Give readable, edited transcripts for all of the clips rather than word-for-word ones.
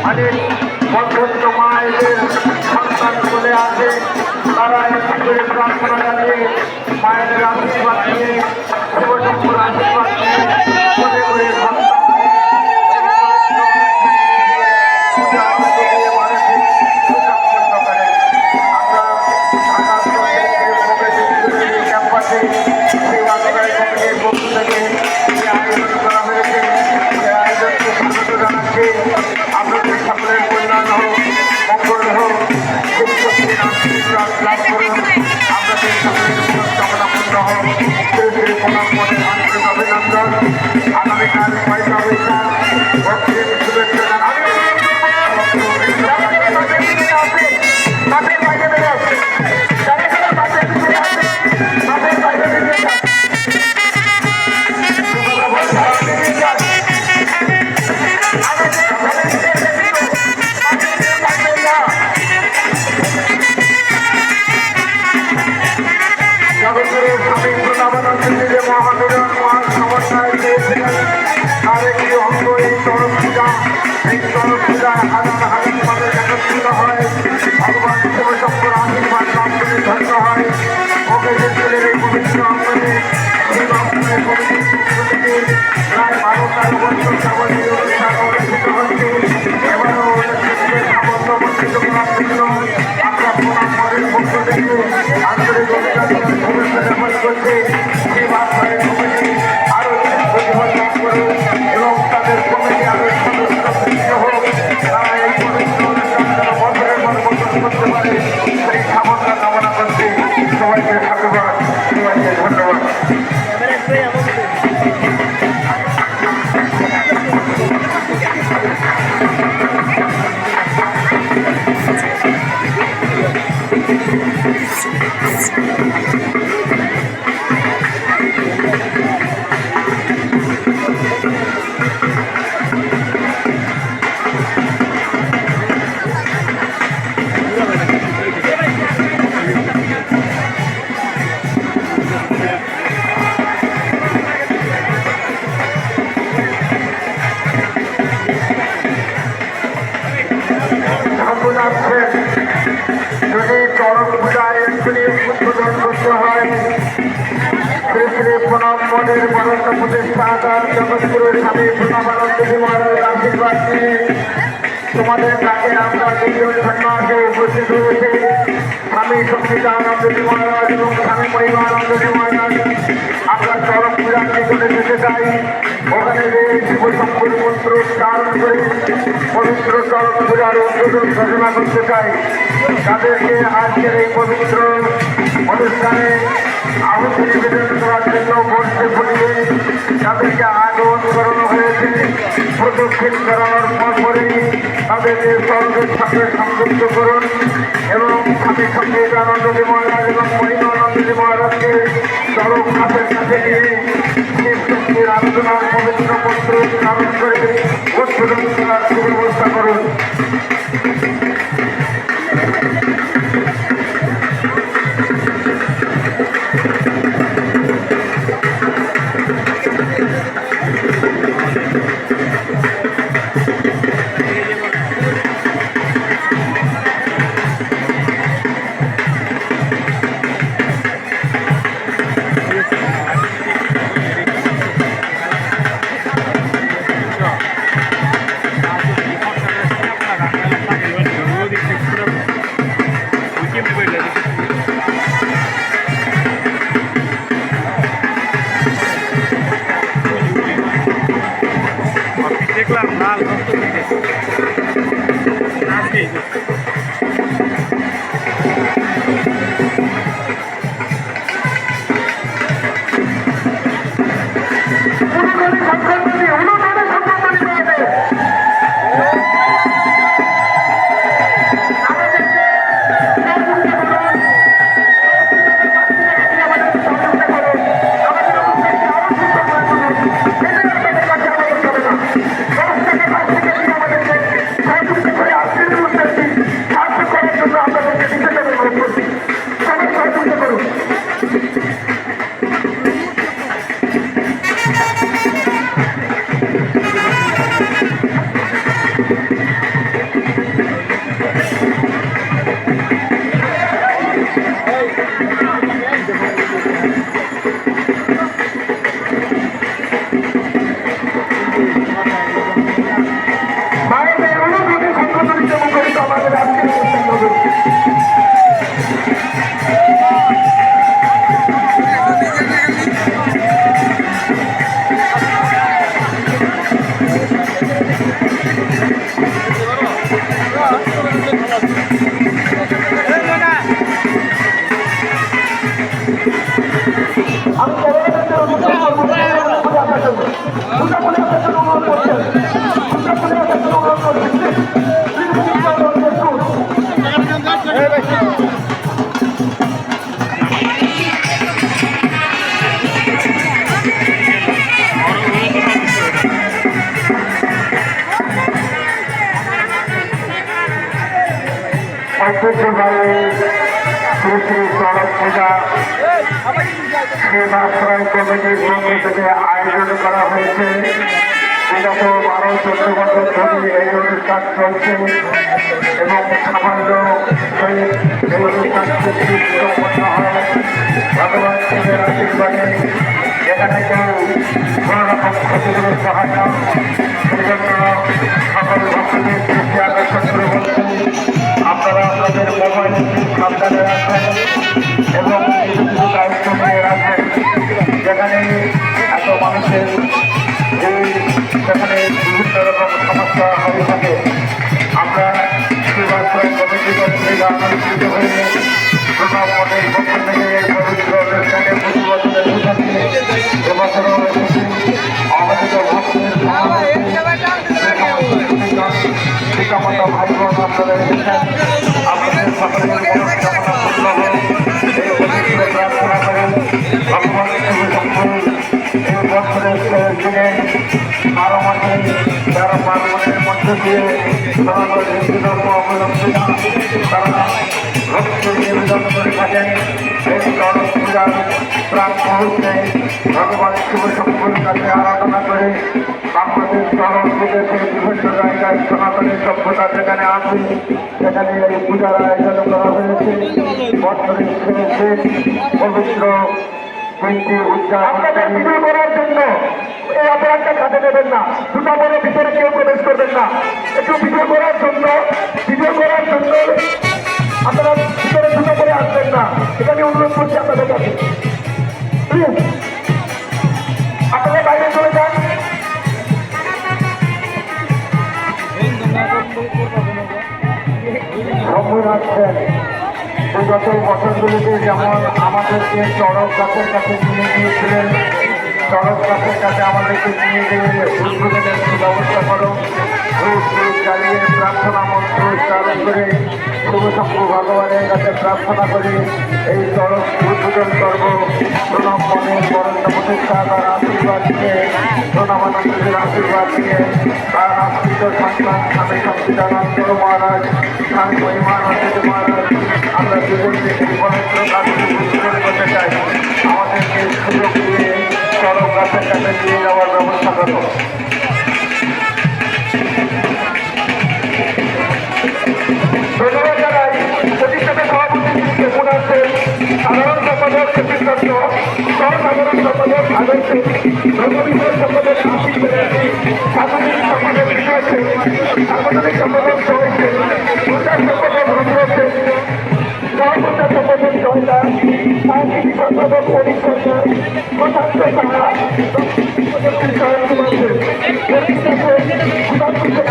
অনেক বন্ধুত্ব মায়েদের সন্তান চলে আসে, তারা একটি করে প্রার্থনা জানিয়ে মায়েদের আশীর্বাদ দিয়ে শিবশম্ভুর আশীর্বাদ দিয়ে করে করে সন্তান ক্যাম্পাসে সেবা কমিটির পক্ষ থেকে যে আয়োজন করা হয়েছে সে আয়োজনকে স্বাগত জানাচ্ছি। আপনাদের সকলের কল্যাণ হোক, মঙ্গল হোক, শিবশক্তির আশীর্বাদ লাভ করুন, আপনাদের সকলের কামনা পূর্ণ হোক। শ্রী শ্রী প্রণাম মনে আন্তরিক অভিনন্দন। আগামীকাল 5টা বৈশাখ ভক্তির শুভেচ্ছা জানাচ্ছি। জগৎগুরু স্বামী প্রতাপানন্দ মহামিলন মহাসমন্বয় চেয়েছিলেন তার একটি অঙ্গ এই চরক পূজা। এই চরক পূজায় হাজার হাজার মানুষ একত্রিত হয়, ভগবান শিবশম্ভুর আশীর্বাদ লাভ করে ধন্য হয়। মুখেশ্বরের এই পবিত্র অঙ্গনে শিব অঙ্গনের কমিটির প্রায় 12-13 বছর যাবতীয় অনুষ্ঠান অনুষ্ঠিত হচ্ছে। এবারও সাফল্য বঞ্চিত করার জন্য আমরা প্রণাম মনের পক্ষ থেকে আন্তরিক অভিনন্দন শুভেচ্ছা জ্ঞাপন করছি। সেই বাচ্চাদের কমিটি আরো প্রতিভা লাভ করুন এবং তাদের কমিটি আরো সদস্য সৃষ্টি হোক, তারা এই পবিত্র অনুষ্ঠান যেন বছরের পর বছর করতে পারে সেই সামর্থ্য কামনা করছি। সবাইকে সাধুবাদ, সবাইকে ধন্যবাদ। যদি চরক পূজায় এক্ষুনি উদ্বোধন করতে হয়, শ্রী শ্রী প্রণব মঠের বরণ্য প্রতিষ্ঠাতা জগৎগুরু স্বামী প্রতাপানন্দজি মহারাজের আশীর্বাদ নিয়ে তোমাদের কাছে আমরা দ্বিতীয় সন্ন্যাসে উপস্থিত হয়েছে। স্বামী সচ্চিদানন্দজি মহারাজ এবং স্বামী মহিমানন্দজি মহারাজ আমরা চরক পূজার নিকটে যেতে চাই। ওখানে যে শিবশম্ভুর মন্ত্র উচ্চারণ করে পবিত্র চরক পূজার উদ্বোধন ঘোষণা করতে চাই। তাদেরকে আজকের এই পবিত্র অনুষ্ঠানে আহুতি নিবেদন করার জন্য বসতে ফুটিয়ে তাদেরকে আগমন করানো হয়েছে। প্রদক্ষিণ করানোর পরপরই তাদেরকে স্বর্গের সাথে সংযুক্ত করুন এবং স্বামী সচ্চিদানন্দজি মহারাজ এবং মহিমানন্দজি মহারাজকে চরক হাতের কাছে নিয়ে শিব শক্তির আলোচনার পবিত্র মন্ত্র উচ্চারণ করে উদ্বোধন করার সুব্যবস্থা করুন। দেখলাম লাল রক্ত ঐতিহ্যবাহী শ্রী শ্রী চড়ক পূজা সেবাশ্রয় কমিটির পক্ষ থেকে আয়োজন করা হয়েছে। বিগত 12-14 বছর ধরে এই অনুষ্ঠান চলছে এবং সামান্য সহিত এই অনুষ্ঠানটি সম্পন্ন হয় ভগবান শিবের আশীর্বাদে। এখানে কেউ কোন রকম ক্ষতিগ্রস্ত হয় না, সেজন্য সকল ভক্তদের দৃষ্টি আকর্ষণ করে বলছি আপনারা আপনাদের মোবাইল সাবধানে রাখবেন এবং কিছু দায়িত্ব নিয়ে রাখবেন। যেখানে এত মানুষের সেখানে বিভিন্ন রকম সমস্যা হয়ে থাকে। আমরা সেবাশ্রয় কমিটির থেকে আলোচিত হয়ে প্রণব মঠের পক্ষ থেকে এই পবিত্র অনুষ্ঠানে প্রতি বছরের পোশাকে এবছরও এসেছি। আমাদের ভক্তের পিতামাতা ভাই বোন আপনারা এসেছেন, আপনাদের সকলের মনোকামনা পূর্ণ হোক এই পবিত্র প্রার্থনা করেন। ভগবান শিব শম্ভু এই বছরের দিনে 12 মাসে 13 পার্বণের মধ্য দিয়ে সনাতন হিন্দু ধর্ম অবলম্বীরা তারা ভক্তি নিবেদন করে থাকেন। এই চড়ক পূজার প্রাক মুহূর্তে ভগবান শিব শম্ভুর কাছে আরাধনা করে বাংলাদেশ শহর বিদেশে বিভিন্ন জায়গায় সনাতনের সভ্যতা যেখানে আছে সেখানে এই পূজার আয়োজন করা হয়েছে। বছরের শেষে পবিত্র আপনাদের ভিডিও করার জন্য এই অপরাধটা কাটে দেবেন না, দুটা বলে ভিতরে কেউ প্রবেশ করবেন না। একটু ভিডিও করার জন্য আপনারা ভিতরে দুটো করে আসবেন না, এখানে অনুরোধ করছি আপনাদের কাছে। প্লিজ আপনারা বাইরে চলে যান। সময় আসছেন বিগত বছরগুলিতে যেমন আমাদেরকে চড়ক গাছের কাছে নিয়ে গিয়েছিলেন, চড়ক গাছের কাছে আমাদেরকে নিয়ে গিয়ে উদ্বোধনের ব্যবস্থা করো, জ্বালিয়ে প্রার্থনা মন্ত্র উচ্চারণ করে শিবশম্ভু ভগবানের কাছে প্রার্থনা করে এই চড়ক উদ্বোধন করবো। প্রণব মনের বরণ্য প্রতিষ্ঠা তার আশীর্বাদ নিয়ে, প্রণবানন্দের আশীর্বাদ নিয়ে তার আশ্রিত সন্তান স্বামী সচ্চিদানন্দ মহারাজ, স্বামী মহিমানন্দ মহারাজ, আমরা জীবনকে এই পবিত্র কাজকে উদ্বোধন করতে চাই। আমাদেরকে সুযোগ দিয়ে চড়ক গাছের কাছে নিয়ে যাওয়ার ব্যবস্থা করো। ধন্যবাদ জানাই প্রতিষ্ঠাতা সভাপতি কেমন আছেন, সাধারণ সম্পাদক সচিবদত্ত, সহসাধারণ সম্পাদক আদর সিং, ধর্মবিষয়ক সম্পাদক আশিস ব্যানার্জি, সাংগঠনিক সম্পাদক বিজয় সিং, সাংগঠনিক সম্পাদক সোহেল সিং, প্রচার সম্পাদক রুদ্র সিং, সহপ্রচার সম্পাদক জয় দাস, সাংস্কৃতিক সম্পাদক অনিক সরকার, প্রশান্ত সাহা, শরৎ কুমার সিং, সুধাংশু শেখ।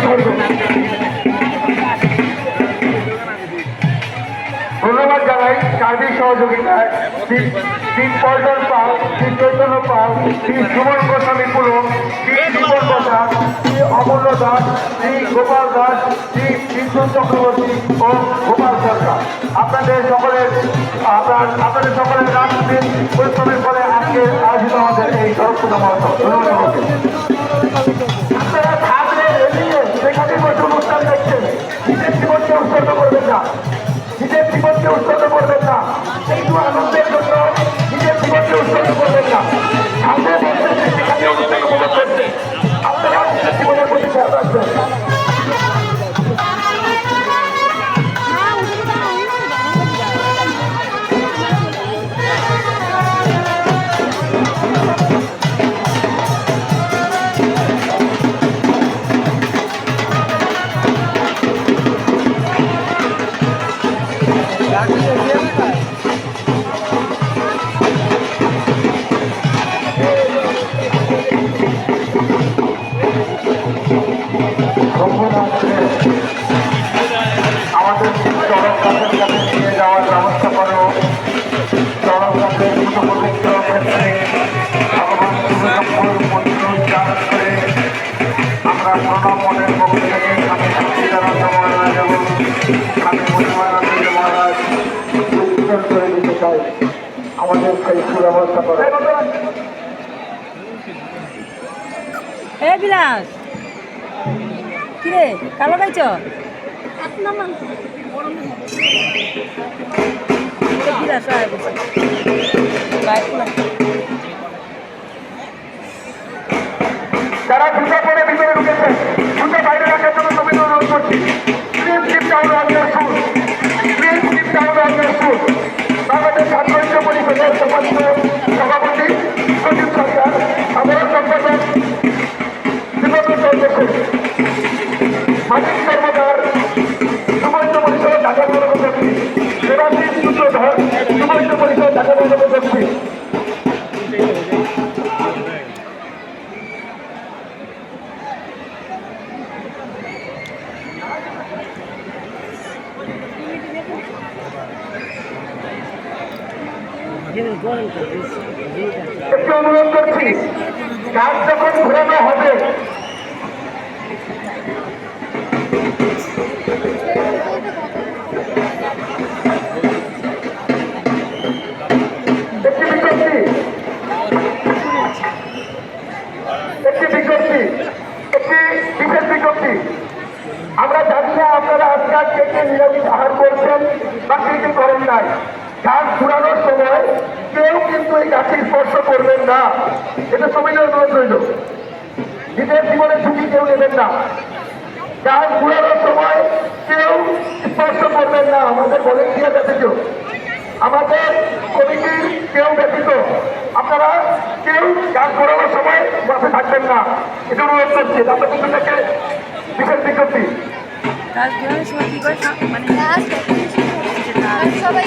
ধন্যবাদ জানাই সার্বিক সহযোগিতায় শ্রী পল্টন পাল, শ্রী চৈতন্য পাল, শ্রী সুমন গোস্বামী পুলক, শ্রী জীবন প্রসাদ, শ্রী অমূল্য দাস, শ্রী গোপাল দাস, শ্রী কৃষ্ণ চক্রবর্তী ও গোপাল সরকার। আপনাদের সকলের রাজনীতির পরিশ্রমের ফলে আজকে আয়োজিত আমাদের এই চড়ক পূজা মহোৎসব। ধন্যবাদ। আপনারা থাকলে এগিয়ে সেখানে বসে অনুষ্ঠান দেখছেন, নিজের জীবনকে উৎসর্গ করবেন না, নিজের জীবনকে উৎসর্গ করবেন না, এইটু আনন্দের জন্য নিজের জীবনকে উৎসর্গ করবেন না। সামনে বলতে সেখানে অনুষ্ঠান উপভোগ করছে, আপনারা নিজের জীবনের প্রতি খেয়াল রাখবেন। আমাদের চড়ক গাছের কাছে নিয়ে যাওয়ার ব্যবস্থা করো। চড়ক গাছের পবিত্র ক্ষেত্রে ভগবান শিবশম্ভুর মন্ত্র উচ্চারণ করে আমরা প্রণব মনের পক্ষ থেকে স্বামী সচ্চিদানন্দ মহারাজ এবং স্বামী মহিমানন্দ মহারাজ উচ্চারণ করে দিতে চাই। আমাদের সেই সুব্যবস্থা করো। বিলাস কিরে কালো গাইছ যারা জুতা পরে ভিতরে ঢুকেছেন জুতা বাইরে রাখার জন্য সবাই অনুরোধ করছি। Please keep down on your shoes, please keep down on your shoes. Bangladesh ছাত্র ঐক্য পরিষদের সম্মানিত সভাপতি সচিব সরকার, সাধারণ সম্পাদক বিগত চন্দ্রশেখর, মানিক কর্মকার, যুব ঐক্য পরিষদ ঢাকা মহানগর, দেবাশিস সূত্রধর, যুব ঐক্য পরিষদ ঢাকা মহানগর। একটু অনুরোধ করছি, কাজ যখন ঘোরানো হবে একটি বিজ্ঞপ্তি, একটি বিশেষ বিজ্ঞপ্তি। আমরা জানি না আপনারা আজকাল কে কে নিরামিষ আহার করছেন বা কে কে করেন নাই। গাছ ঘুরানোর সময় কেউ কিন্তু এই গাছে স্পর্শ করবেন না, এটা সবাই অনুরোধ রইল। নিজের জীবনের ঝুঁকি কেউ নেবেন না। গাছ ঘুরানোর সময় কেউ স্পর্শ করবেন না, আমাদের ভলেন্টিয়ার ব্যতীত, আমাদের কমিটির কেউ ব্যতীত আপনারা কেউ গাছ ঘোরানোর সময় মাঠে থাকবেন না, এটা অনুরোধ করছি। আপনাদের থেকে বিশেষ বিজ্ঞপ্তি। সবাই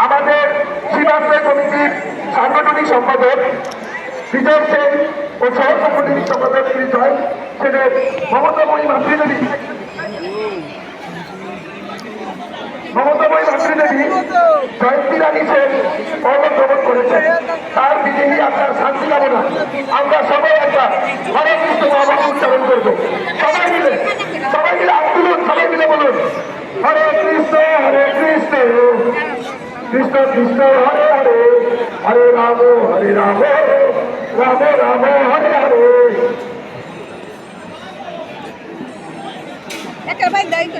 আমাদের শিবাশ্রয় কমিটির সাংগঠনিক সম্পাদক বিজয় সেন ও সহ সাংগঠনিক সম্পাদক শ্রী জয় সেনের মমতাময়ী মাতৃদেবী জয়ন্তী রানী সেন পরলোকগমন করেছেন। তার বিদেহী আপনার শান্তি কামনা আমরা সবাই একটা হরে কৃষ্ণ মহাবাহু উচ্চারণ করবো। সবাই মিলে হাত তুলুন, সবাই মিলে বলুন হরে কৃষ্ণ কৃষ্ণ কৃষ্ণ হরে হরে, হরে রাম রাম রাম হরে হরে। ভাই দায়িত্ব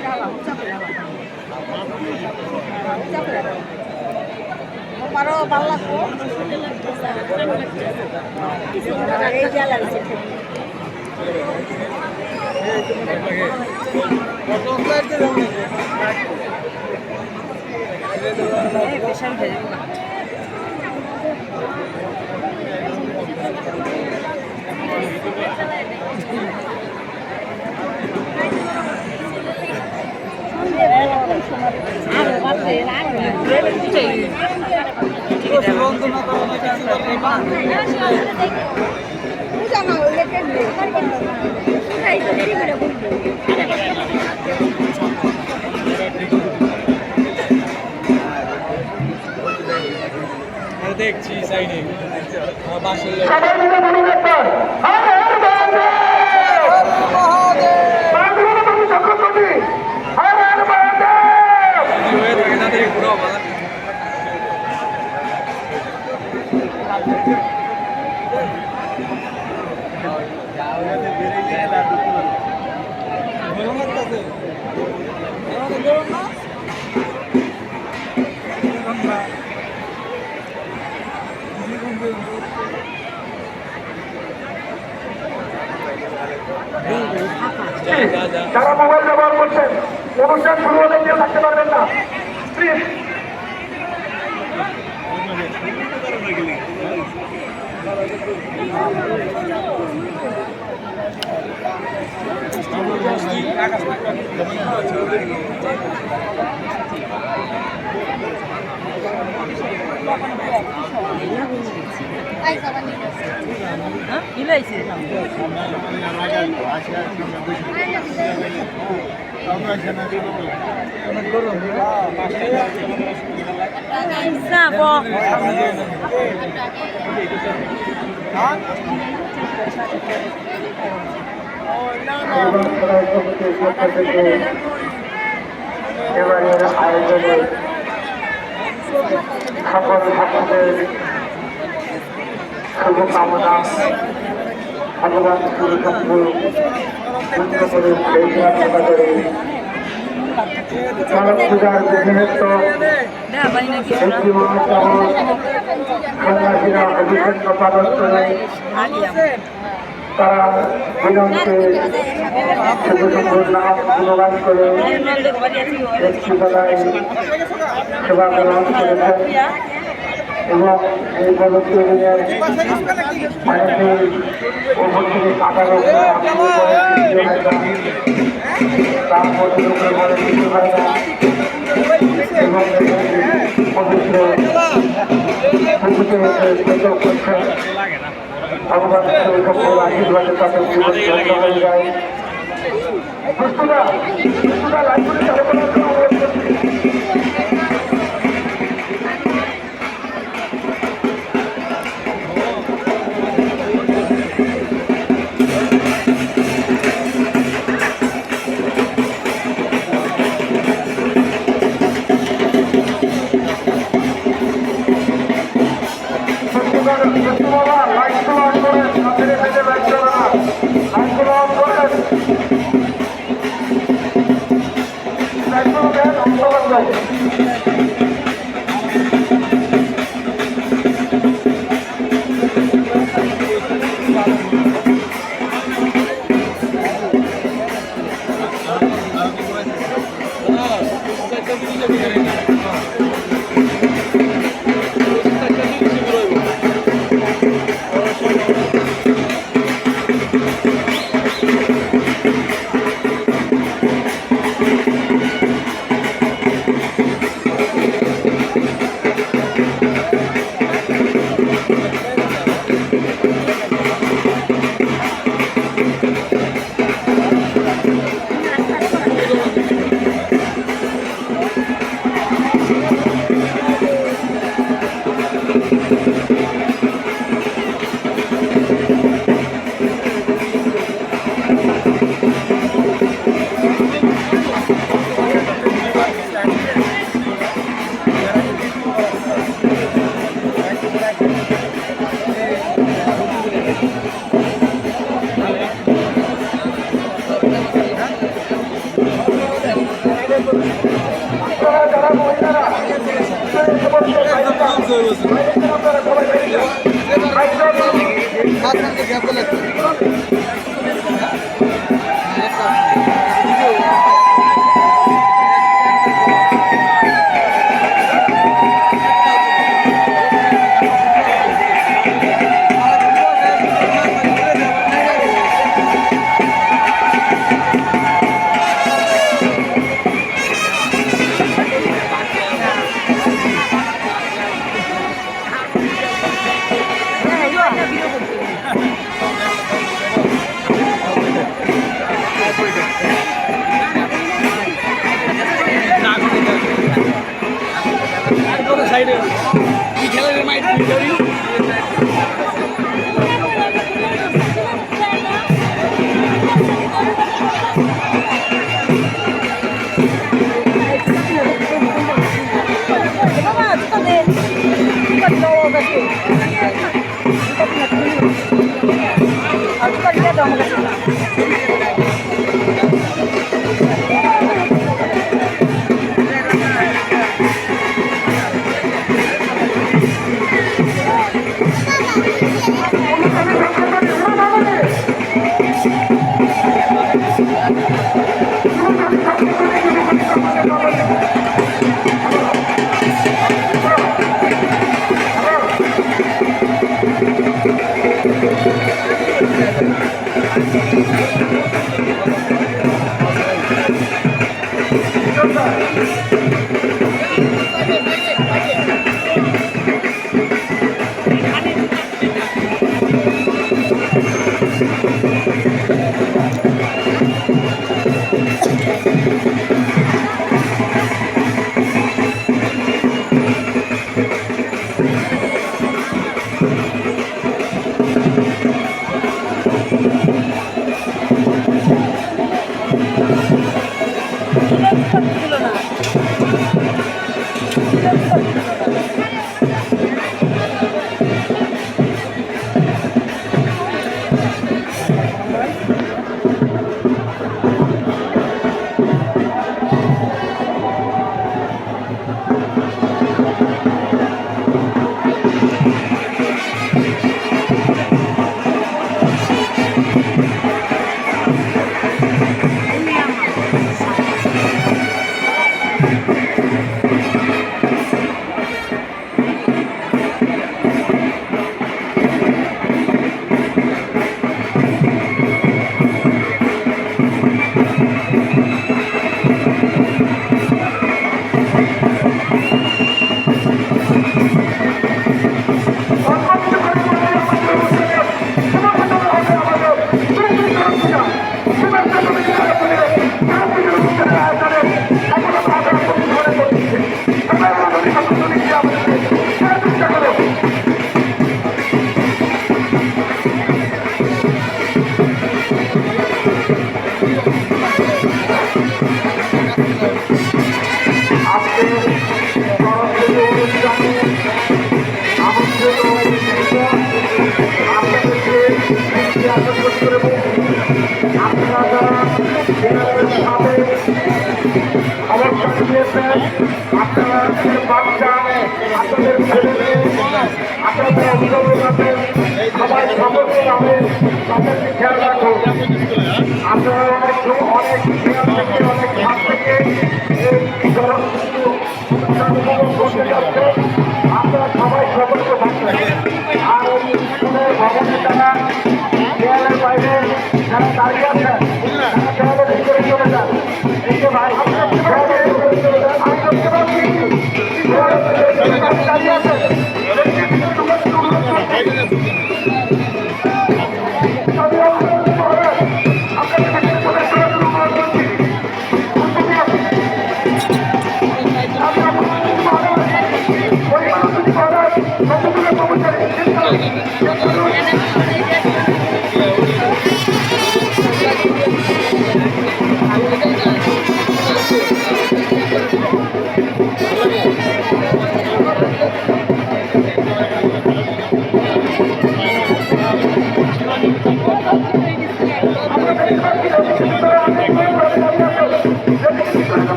পারো ভালো লাগবো এই জ্বালা দেখছি সাইডে বাসের সবাই মিলে বলুন একবার হরে হয়ে থাকে তাদের ঘুরো যারা মোবাইল ব্যবহার করছেন অনুষ্ঠান শুরু হলে কেউ থাকতে পারবেন না প্লিজ। এবারের আয়োজনে সকল ভক্তদের শুভকামনা ভগবান সুরক্ষা পূর্ণ করে প্রেরণা করে মানব পূজার বিশেষত্ব একটি মহাসহ সন্ন্যাসীরা অভিষেক পালন করে তারা বিলম্বে শুভ নাম গুণগান করে একটি বেলায় সেবা গ্রহণ করেছেন এবং এই বলদের মানুষের উপর থেকে কাটার তার মধ্যে বলে কিছু হয় না এবং পবিত্র করছেন ভগবান সকল আশীর্বাদে তাদের জীবন ধন্য হয়ে যায়। লাইব্রেরি চালু করার জন্য অনুরোধ করছি। তাদেরকে খেয়াল রাখুন। আপনারা অনেক খেয়াল থেকে অনেক হাত থেকে এই অনুষ্ঠান উপভোগ করতে যাচ্ছে। আপনারা সবাই সতর্ক থাকবেন। আর ওই স্কুলের ভবনে যারা দেয়ালের বাইরে যারা দাঁড়িয়ে আছেন তারা দেয়ালের ভিতরে চলে যান। এই যে ভাই দেয়ালের ভিতরে চলে যান। আমি দেখতে পাচ্ছি দেয়ালের ভিতরে দাঁড়িয়ে আছেন।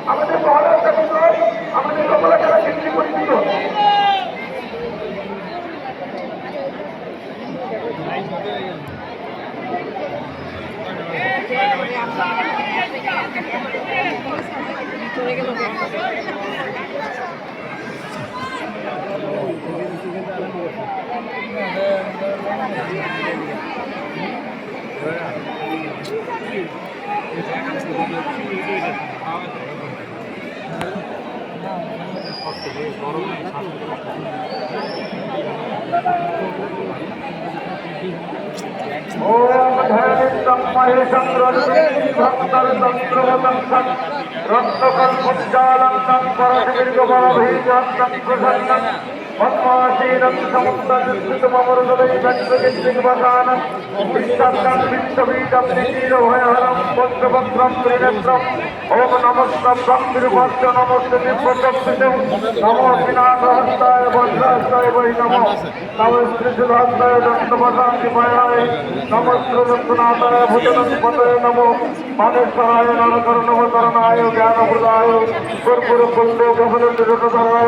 আমাদের মহলার আমাদের সকলে খেলা সৃষ্টি পরিচিত ओम धैर्यं महेशं भक्तर तंत्रवतं रत्नकल्पज्जालं परदीर्घबलभीजं प्रसन्नं पद्मासीनं समुद्रस्थितममरुददैवज्ञवसानं विश्वं विश्वबीजं निशीलभयहरं पञ्चपत्रं त्रिनेत्रम् ओम नमस्तभ्यं तिरुपत्य नमस्ते दिव्यचक्षुषे नमो विनाशहस्ताय वज्रहस्ताय वै नमो नमः श्रीधराय दन्तवसान्तिपायाय नमस्ते दक्षिणाताय भुजगणपतये नमो मानेश्वराय नरकर्णवकरणाय ज्ञानप्रदाय कर्पूरपुण्डोपफलनिरतराय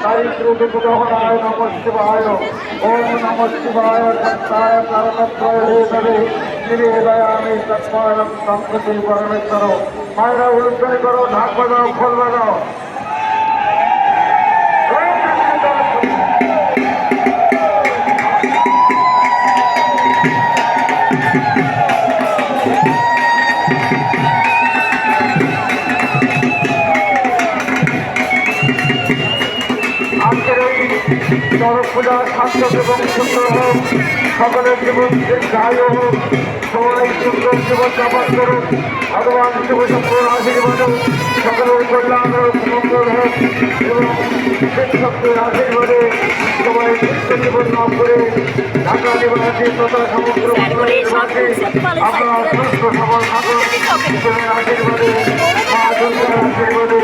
दारिद्र्यविदहनाय नमः शिवाय ओम नमः शिवाय सत्ताय कारणत्रये निर्दयामि तत्मानं संप्रति परमेश्वरो मायरा उल्लेख करो ढाक बजाओ खोल बजाओ চরক পূজা শান্ত এবং সুন্দর হোক সকলের জীবন দীর্ঘায়ু হোক সবাই সুন্দর জীবন যাপন করুন ভগবান শিব শঙ্কর আশীর্বাদ হোক সকলের কল্যাণ হোক মঙ্গল হোক এবং শিবশক্তির আশীর্বাদে সবাই সুস্থ জীবন লাভ করে ঢাকা নিবাসী তথা সমগ্র বাংলাদেশবাসী আপনারা সুস্থ সবল থাকুন ঈশ্বরের আশীর্বাদে মা দুর্গার আশীর্বাদে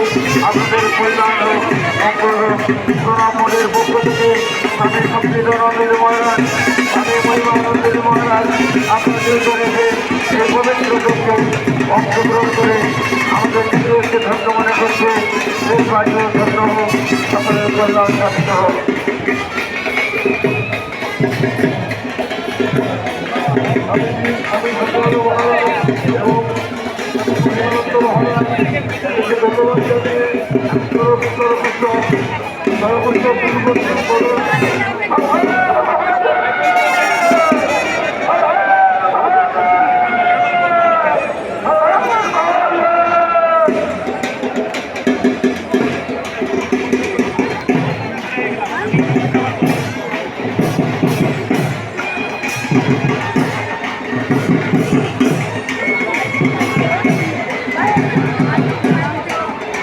আপনাদের কল্যাণ হোক মঙ্গল হোক প্রণামনের পক্ষ থেকে আমি শক্তিধর মহারাজ আমি মহিমানন্দের মহারাজ আপনাদের করেছে এই পবিত্র যজ্ঞে অংশগ্রহণ করে আমাদের নিজেকে ধন্য মনে করছে এই কার্য ধন্য হোক সকলের কল্যাণ সাধিত হোক আমি সকল মহারাজ এবং মহিমানন্দ মহারাজ ধন্যবাদ জানিয়ে সর্বোচ্চ Thank you.